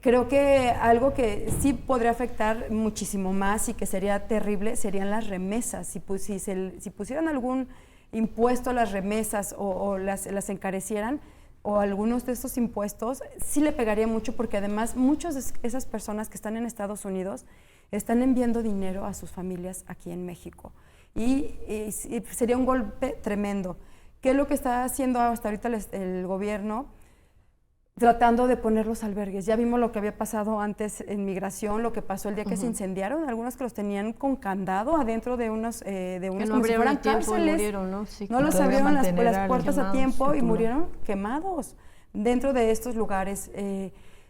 Creo que algo que sí podría afectar muchísimo más y que sería terrible serían las remesas. Si pusieran algún impuesto a las remesas o las encarecieran, o algunos de estos impuestos, sí le pegaría mucho porque además muchas de esas personas que están en Estados Unidos están enviando dinero a sus familias aquí en México. Y sería un golpe tremendo. ¿Qué es lo que está haciendo hasta ahorita el gobierno? Tratando de poner los albergues. Ya vimos lo que había pasado antes en migración, lo que pasó el día que se incendiaron, algunos que los tenían con candado adentro de unos como si fueran cárceles. Murieron, ¿no? Sí, no los abrieron las puertas a tiempo y murieron quemados dentro de estos lugares.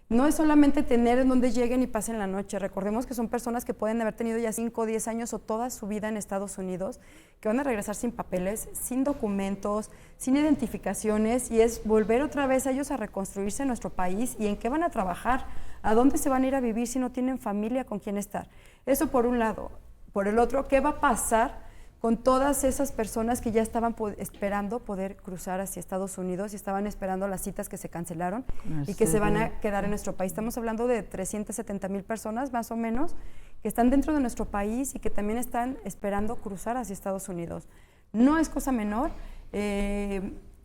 No es solamente tener en donde lleguen y pasen la noche. Recordemos que son personas que pueden haber tenido ya 5 o 10 años o toda su vida en Estados Unidos, que van a regresar sin papeles, sin documentos, sin identificaciones, y es volver otra vez a ellos a reconstruirse en nuestro país y en qué van a trabajar, a dónde se van a ir a vivir si no tienen familia con quien estar. Eso por un lado. Por el otro, ¿qué va a pasar con todas esas personas que ya estaban esperando poder cruzar hacia Estados Unidos y estaban esperando las citas que se cancelaron y que se van a quedar en nuestro país? Estamos hablando de 370,000 personas más o menos que están dentro de nuestro país y que también están esperando cruzar hacia Estados Unidos. No es cosa menor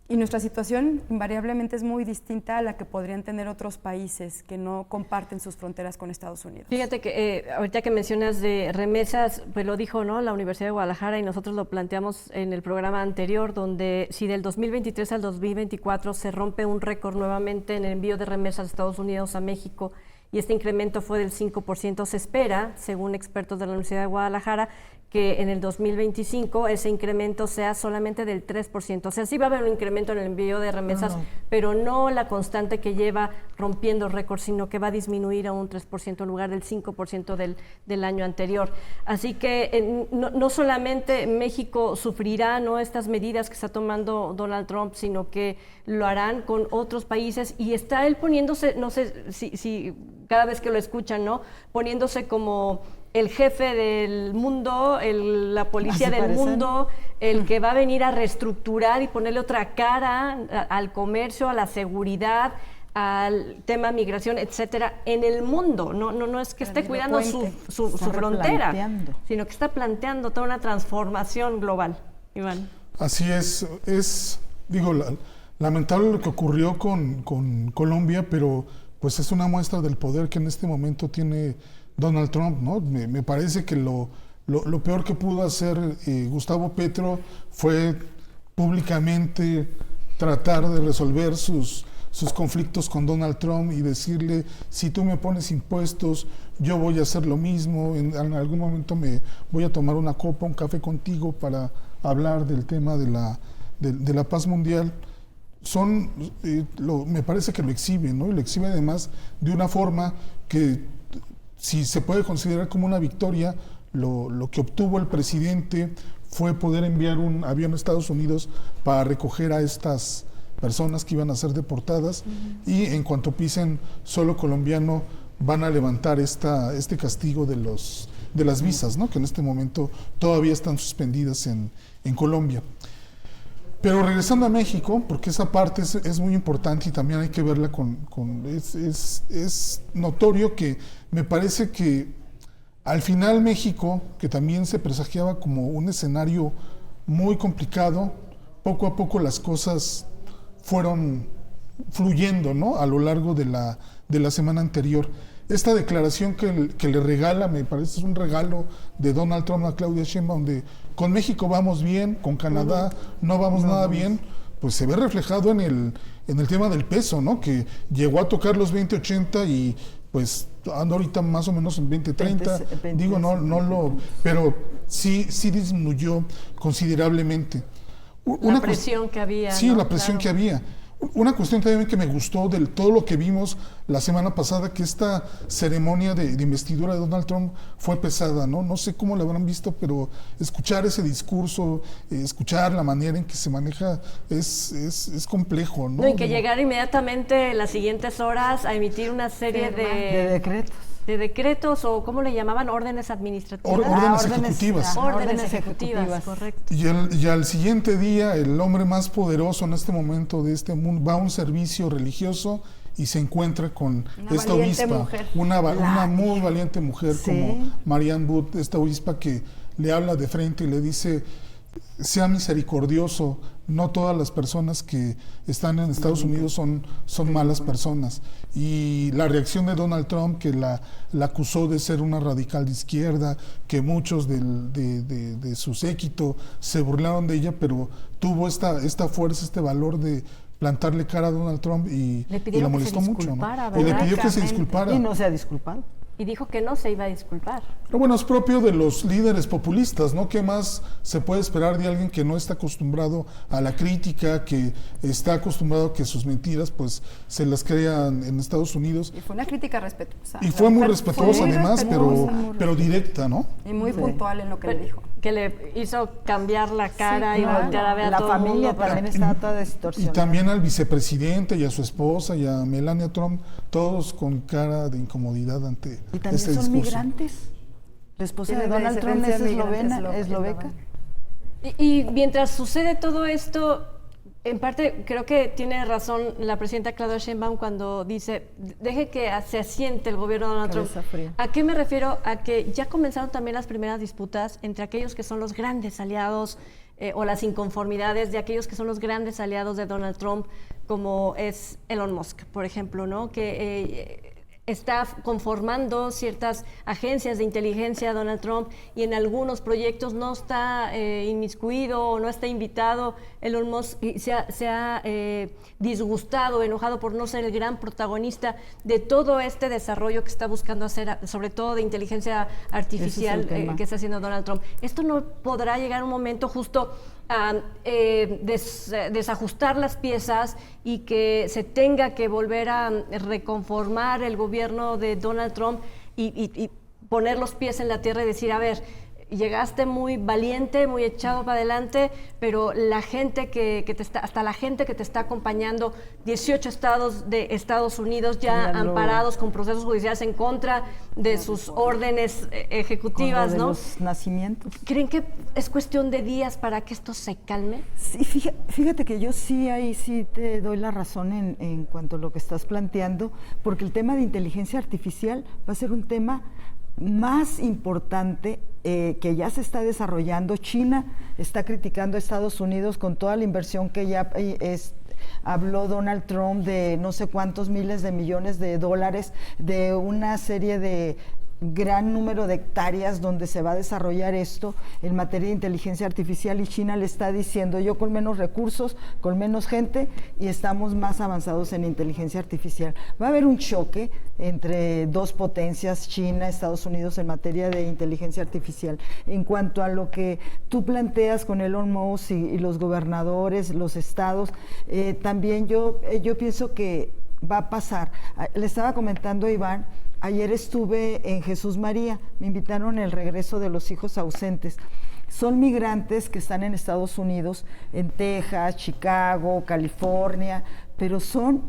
y nuestra situación invariablemente es muy distinta a la que podrían tener otros países que no comparten sus fronteras con Estados Unidos. Fíjate que ahorita que mencionas de remesas, pues lo dijo, ¿no?, la Universidad de Guadalajara, y nosotros lo planteamos en el programa anterior, donde si del 2023 al 2024 se rompe un récord nuevamente en el envío de remesas de Estados Unidos a México, y este incremento fue del 5%, se espera, según expertos de la Universidad de Guadalajara, que en el 2025 ese incremento sea solamente del 3%. O sea, sí va a haber un incremento en el envío de remesas, pero no la constante que lleva rompiendo récords, sino que va a disminuir a un 3% en lugar del 5% del año anterior. Así que no solamente México sufrirá, ¿no?, estas medidas que está tomando Donald Trump, sino que lo harán con otros países, y está él poniéndose, no sé si cada vez que lo escuchan, ¿no?, poniéndose como el jefe del mundo, la policía del mundo, el que va a venir a reestructurar y ponerle otra cara al comercio, a la seguridad, al tema migración, etcétera, en el mundo. No es que esté cuidando su frontera, sino que está planteando toda una transformación global. Iván. Así es lamentable lo que ocurrió con Colombia, pero pues es una muestra del poder que en este momento tiene Donald Trump, ¿no? Me parece que lo peor que pudo hacer Gustavo Petro fue públicamente tratar de resolver sus conflictos con Donald Trump y decirle: si tú me pones impuestos, yo voy a hacer lo mismo, en algún momento me voy a tomar una copa, un café contigo para hablar del tema de la paz mundial. Me parece que lo exhibe, ¿no? Y lo exhibe además de una forma que, si se puede considerar como una victoria, lo que obtuvo el presidente fue poder enviar un avión a Estados Unidos para recoger a estas personas que iban a ser deportadas, y en cuanto pisen suelo colombiano van a levantar este castigo de las visas, ¿no?, que en este momento todavía están suspendidas en Colombia. Pero regresando a México, porque esa parte es muy importante y también hay que verla es notorio que me parece que al final México, que también se presagiaba como un escenario muy complicado, poco a poco las cosas fueron fluyendo, ¿no?, a lo largo de la semana anterior. Esta declaración que le regala, me parece, es un regalo de Donald Trump a Claudia Sheinbaum, donde con México vamos bien, con Canadá no vamos nada bien, pues se ve reflejado en el tema del peso, ¿no?, que llegó a tocar los 20.80 y pues ando ahorita más o menos en 20-30, 20, digo, pero sí disminuyó considerablemente. La presión que había. Sí, ¿no? la presión Claro. que había. Una cuestión también que me gustó de todo lo que vimos la semana pasada, que esta ceremonia de investidura de Donald Trump fue pesada, ¿no? No sé cómo la habrán visto, pero escuchar ese discurso, escuchar la manera en que se maneja es complejo, ¿no? No, y que llegar inmediatamente en las siguientes horas a emitir una serie de decretos. de decretos o, ¿cómo le llamaban? Órdenes administrativas. Órdenes ejecutivas. Órdenes ejecutivas, correcto. Y al siguiente día, el hombre más poderoso en este momento de este mundo va a un servicio religioso y se encuentra con esta obispa, una muy valiente mujer como Marianne Booth, esta obispa que le habla de frente y le dice: sea misericordioso, no todas las personas que están en Estados Unidos son malas personas. Y la reacción de Donald Trump, que la acusó de ser una radical de izquierda, que muchos de su séquito se burlaron de ella, pero tuvo esta fuerza, este valor de plantarle cara a Donald Trump y la molestó mucho, ¿no? Y le pidió que se disculpara. Y no se ha disculpado. Y dijo que no se iba a disculpar. Pero bueno, es propio de los líderes populistas, ¿no? ¿Qué más se puede esperar de alguien que no está acostumbrado a la crítica, que está acostumbrado a que sus mentiras pues se las crean en Estados Unidos? Y fue una crítica respetuosa. Y fue muy respetuosa además, pero directa, ¿no? Y muy puntual en lo que le dijo. Que le hizo cambiar la cara y voltear a ver a todo el mundo. La familia también estaba toda distorsionada. Y también al vicepresidente y a su esposa y a Melania Trump, todos con cara de incomodidad ante y también este son discurso. migrantes. La esposa de Donald Trump es esloveca. Y mientras sucede todo esto, en parte creo que tiene razón la presidenta Claudia Sheinbaum cuando dice: deje que se asiente el gobierno de Donald Trump. ¿A qué me refiero? A que ya comenzaron también las primeras disputas entre aquellos que son los grandes aliados o las inconformidades de aquellos que son los grandes aliados de Donald Trump, como es Elon Musk, por ejemplo, ¿no? Que está conformando ciertas agencias de inteligencia Donald Trump y en algunos proyectos no está inmiscuido o no está invitado. Elon Musk se ha disgustado, enojado por no ser el gran protagonista de todo este desarrollo que está buscando hacer, sobre todo de inteligencia artificial que está haciendo Donald Trump. Esto no podrá llegar a un momento justo a desajustar las piezas y que se tenga que volver a reconformar el gobierno de Donald Trump y poner los pies en la tierra y decir: a ver, llegaste muy valiente, muy echado para adelante, pero la gente hasta la gente que te está acompañando, 18 estados de Estados Unidos ya amparados con procesos judiciales en contra de sus órdenes ejecutivas, de ¿no? Los nacimientos. ¿Creen que es cuestión de días para que esto se calme? Sí, fíjate que yo ahí sí te doy la razón en cuanto a lo que estás planteando, porque el tema de inteligencia artificial va a ser un tema más importante que ya se está desarrollando. China está criticando a Estados Unidos con toda la inversión que ya habló Donald Trump de no sé cuántos miles de millones de dólares, de una serie de gran número de hectáreas donde se va a desarrollar esto en materia de inteligencia artificial, y China le está diciendo: yo con menos recursos, con menos gente, y estamos más avanzados en inteligencia artificial. Va a haber un choque entre dos potencias, China, Estados Unidos, en materia de inteligencia artificial. En cuanto a lo que tú planteas con Elon Musk y los gobernadores, los estados, también yo pienso que va a pasar. Le estaba comentando a Iván, ayer estuve en Jesús María, me invitaron el regreso de los hijos ausentes. Son migrantes que están en Estados Unidos, en Texas, Chicago, California, pero son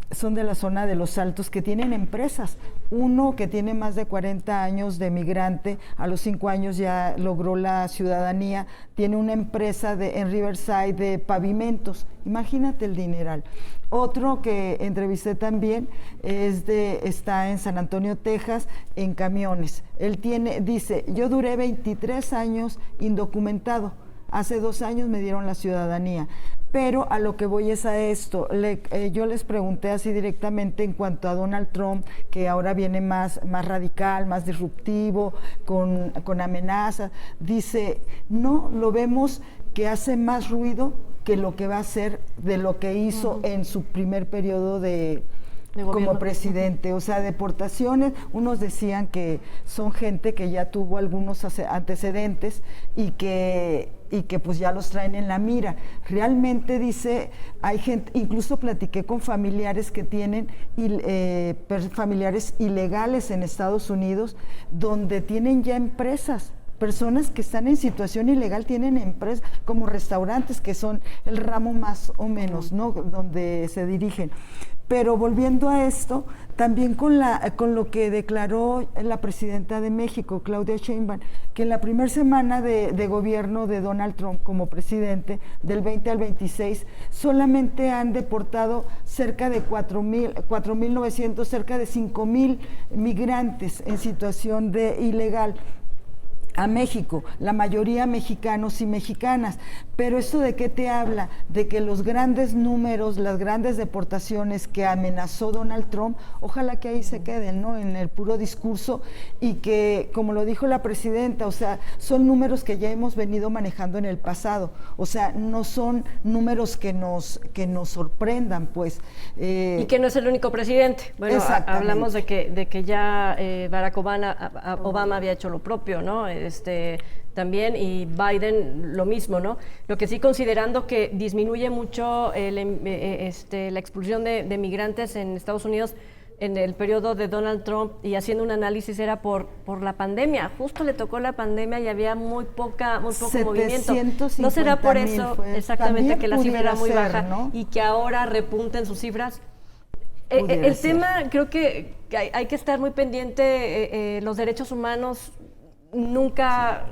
de la zona de Los Altos, que tienen empresas. Uno que tiene más de 40 años de migrante, a los 5 años ya logró la ciudadanía, tiene una empresa en Riverside de pavimentos. Imagínate el dineral. Otro que entrevisté también está en San Antonio, Texas, en camiones. Él dice: yo duré 23 años indocumentado, hace 2 años me dieron la ciudadanía. Pero a lo que voy es a esto. Yo les pregunté así directamente en cuanto a Donald Trump, que ahora viene más radical, más disruptivo, con amenazas. Dice: no, lo vemos que hace más ruido que lo que va a hacer de lo que hizo en su primer periodo de como presidente. O sea, deportaciones, unos decían que son gente que ya tuvo algunos antecedentes y que pues ya los traen en la mira. Realmente dice, hay gente, incluso platiqué con familiares que tienen familiares ilegales en Estados Unidos, donde tienen ya empresas. Personas que están en situación ilegal tienen empresas como restaurantes, que son el ramo más o menos, ¿no?, donde se dirigen. Pero volviendo a esto, también con lo que declaró la presidenta de México, Claudia Sheinbaum, que en la primera semana de gobierno de Donald Trump como presidente, del 20 al 26, solamente han deportado cerca de 4.900, cerca de 5.000 migrantes en situación de ilegal a México, la mayoría mexicanos y mexicanas. Pero ¿eso de qué te habla? De que los grandes números, las grandes deportaciones que amenazó Donald Trump, ojalá que ahí se queden, ¿no?, en el puro discurso, y que, como lo dijo la presidenta, o sea, son números que ya hemos venido manejando en el pasado, o sea, no son números que nos sorprendan, pues. Y que no es el único presidente. Bueno, hablamos de que ya Barack Obama había hecho lo propio, ¿no? También, y Biden lo mismo, ¿no? Lo que sí, considerando que disminuye mucho la expulsión de migrantes en Estados Unidos en el periodo de Donald Trump, y haciendo un análisis, era por la pandemia. Justo le tocó la pandemia y había muy poco movimiento. ¿No será por eso exactamente que la cifra era muy baja, ¿no?, y que ahora repunten sus cifras? El tema, creo que hay que estar muy pendiente. Los derechos humanos nunca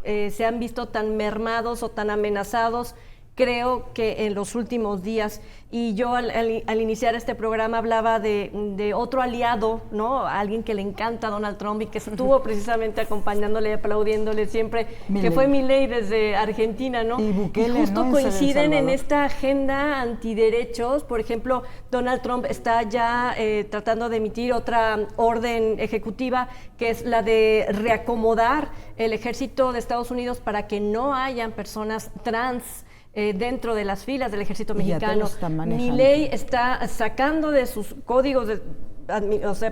se han visto tan mermados o tan amenazados, creo que en los últimos días. Y yo al iniciar este programa hablaba de otro aliado, ¿no?, alguien que le encanta a Donald Trump y que estuvo precisamente acompañándole y aplaudiéndole siempre, que fue Milei desde Argentina, ¿no? Y Bukele, justo, ¿no?, coinciden en esta agenda antiderechos. Por ejemplo, Donald Trump está ya tratando de emitir otra orden ejecutiva, que es la de reacomodar el ejército de Estados Unidos para que no hayan personas trans dentro de las filas del ejército mexicano. Milei está sacando de sus códigos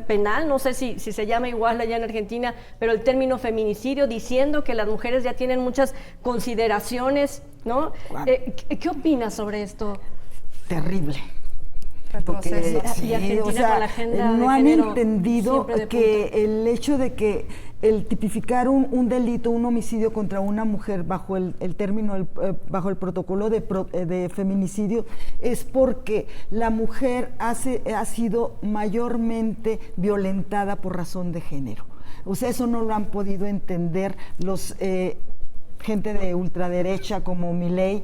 penal, no sé si se llama igual allá en Argentina, pero el término feminicidio, diciendo que las mujeres ya tienen muchas consideraciones, ¿no? ¿Qué opinas sobre esto? Terrible. Porque, y Argentina, o sea, con la agenda no de han género entendido que el hecho de que el tipificar un delito, un homicidio contra una mujer bajo el término, bajo el protocolo de feminicidio, es porque la mujer ha sido mayormente violentada por razón de género. O sea, eso no lo han podido entender los gente de ultraderecha como Milei.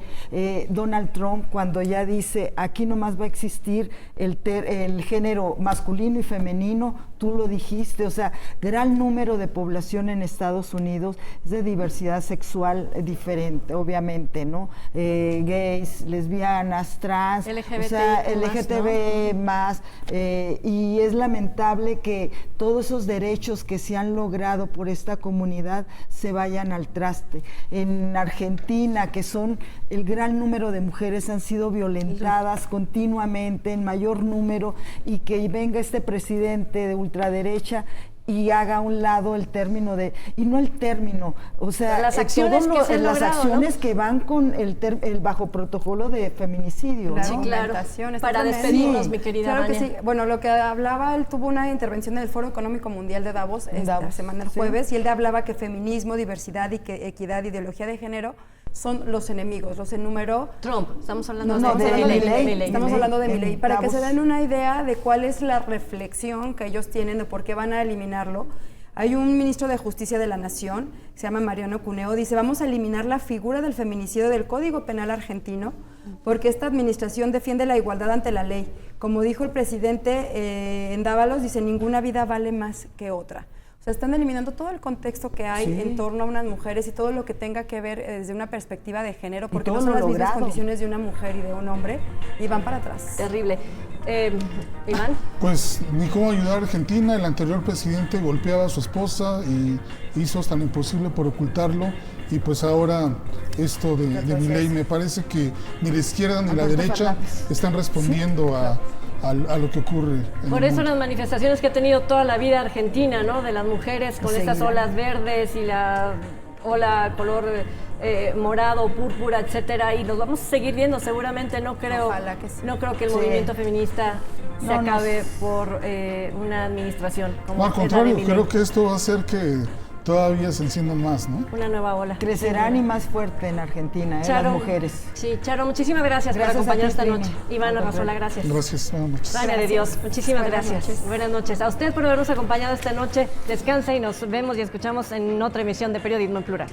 Donald Trump, cuando ya dice aquí nomás va a existir el género masculino y femenino, tú lo dijiste, o sea, gran número de población en Estados Unidos es de diversidad sexual diferente, obviamente, ¿no? Gays, lesbianas, trans, LGBT, o sea, LGTB más, y es lamentable que todos esos derechos que se han logrado por esta comunidad se vayan al traste. En Argentina, que son el gran número de mujeres han sido violentadas continuamente, en mayor número, y que venga este presidente de ultraderecha y haga a un lado el término y no el término, o sea, las acciones las acciones, ¿no?, que van con el bajo protocolo de feminicidio. La Sí, claro. Para despedirnos, mi querida Claro Vania. que sí. Bueno, lo que hablaba, él tuvo una intervención en el Foro Económico Mundial de Davos esta semana, el jueves, y él hablaba que feminismo, diversidad y que equidad, ideología de género son los enemigos, los enumeró. Trump, estamos hablando de Milei. Estamos hablando de Milei, para que Davos. se den una idea de cuál es la reflexión que ellos tienen de por qué van a eliminarlo. Hay un ministro de Justicia de la Nación, se llama Mariano Cuneo, dice, vamos a eliminar la figura del feminicidio del Código Penal argentino, porque esta administración defiende la igualdad ante la ley. Como dijo el presidente en Dávalos, dice, ninguna vida vale más que otra. O sea, están eliminando todo el contexto que hay en torno a unas mujeres y todo lo que tenga que ver desde una perspectiva de género, porque no son las mismas condiciones de una mujer y de un hombre, y van para atrás. Terrible. Iván. Pues ni cómo ayudar a Argentina. El anterior presidente golpeaba a su esposa y hizo hasta lo imposible por ocultarlo. Y pues ahora esto de Milei, me parece que ni la izquierda ni la derecha están respondiendo a lo que ocurre. Por eso las manifestaciones que ha tenido toda la vida Argentina, ¿no? De las mujeres con estas olas verdes y la ola color morado, púrpura, etcétera, y los vamos a seguir viendo seguramente. No creo, no creo que el movimiento feminista se acabe por una administración. Como al contrario, creo que esto va a hacer que todavía se enciendan más, ¿no? Una nueva ola. Crecerán y más fuerte en Argentina, Charo, las mujeres. Sí, Charo, muchísimas gracias por acompañarnos esta noche. Ivana Arrazola, gracias. Gracias, buenas noches. Vania de Dios, muchísimas gracias. Buenas noches. A usted por habernos acompañado esta noche. Descansa y nos vemos y escuchamos en otra emisión de Periodismo en Plural.